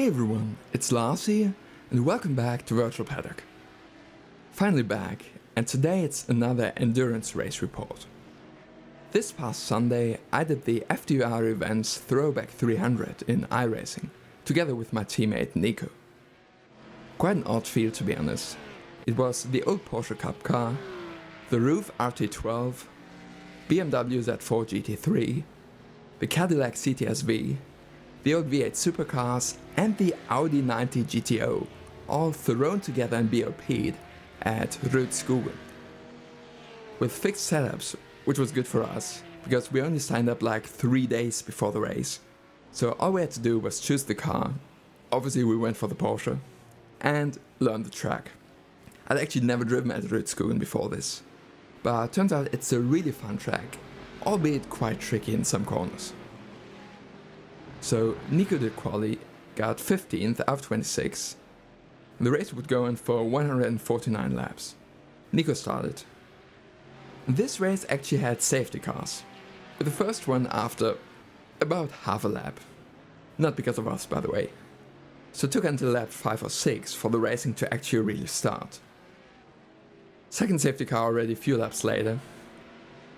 Hey everyone, it's Lars here, and welcome back to Virtual Paddock. Finally back, and today it's another endurance race report. This past Sunday I did the FTR Events Throwback 300 in iRacing, together with my teammate Nico. Quite an odd field to be honest. It was the old Porsche Cup car, the Roof RT12, BMW Z4 GT3, the Cadillac CTS-V, the old V8 supercars and the Audi 90 GTO, all thrown together and BOP'd at Rudskogen. With fixed setups, which was good for us, because we only signed up like 3 days before the race. So all we had to do was choose the car, obviously we went for the Porsche, and learn the track. I'd actually never driven at Rudskogen before this, but turns out it's a really fun track, albeit quite tricky in some corners. So Nico did quali, got 15th out of 26. The race would go on for 149 laps. Nico started. This race actually had safety cars, with the first one after about half a lap. Not because of us, by the way. So it took until lap 5 or 6 for the racing to actually really start. Second safety car already a few laps later.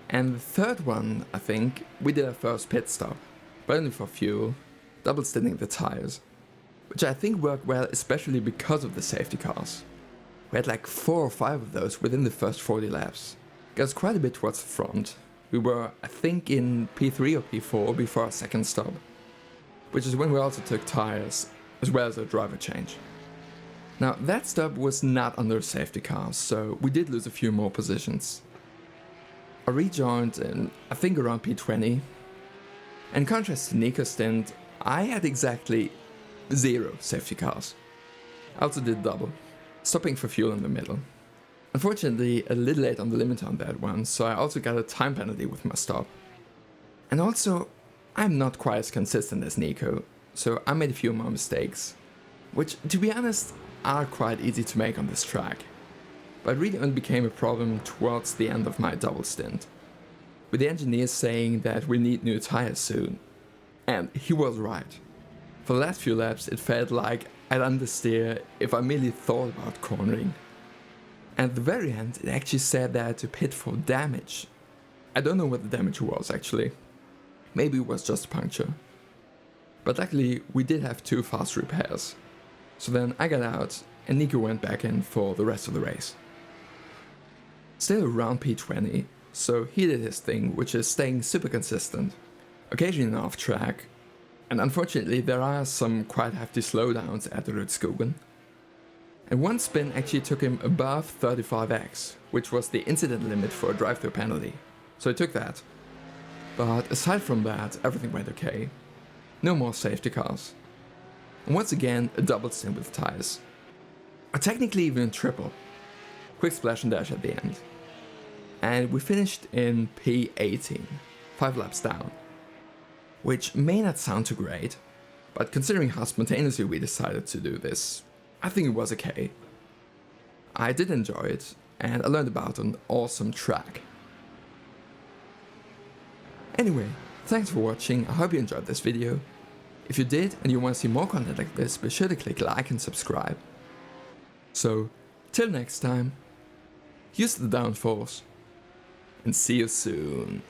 And the third one, I think, we did our first pit stop. But only for fuel, double stinting the tires, which I think worked well especially because of the safety cars. We had like 4 or 5 of those within the first 40 laps. Got us quite a bit towards the front. We were, I think, in P3 or P4 before our second stop, which is when we also took tires, as well as a driver change. Now that stop was not under safety cars, so we did lose a few more positions. I rejoined in, I think, around P20. In contrast to Nico's stint, I had exactly 0 safety cars. I also did double, stopping for fuel in the middle. Unfortunately, a little late on the limiter on that one, so I also got a time penalty with my stop. And also, I'm not quite as consistent as Nico, so I made a few more mistakes, which, to be honest, are quite easy to make on this track. But it really only became a problem towards the end of my double stint, with the engineers saying that we need new tires soon. And he was right. For the last few laps it felt like I'd understeer if I merely thought about cornering. And at the very end it actually said that I had to pit for damage. I don't know what the damage was actually. Maybe it was just a puncture. But luckily we did have 2 fast repairs. So then I got out and Nico went back in for the rest of the race. Still around P20. So he did his thing, which is staying super consistent, occasionally off track, and unfortunately there are some quite hefty slowdowns at the Rudskogen. And one spin actually took him above 35x, which was the incident limit for a drive-through penalty, so he took that. But aside from that, everything went okay. No more safety cars. And once again, a double stint with tires. Or technically even a triple. Quick splash and dash at the end. And we finished in P18, 5 laps down. Which may not sound too great, but considering how spontaneously we decided to do this, I think it was okay. I did enjoy it, and I learned about an awesome track. Anyway, thanks for watching, I hope you enjoyed this video. If you did and you want to see more content like this, be sure to click like and subscribe. So, till next time, use the downforce. And see you soon.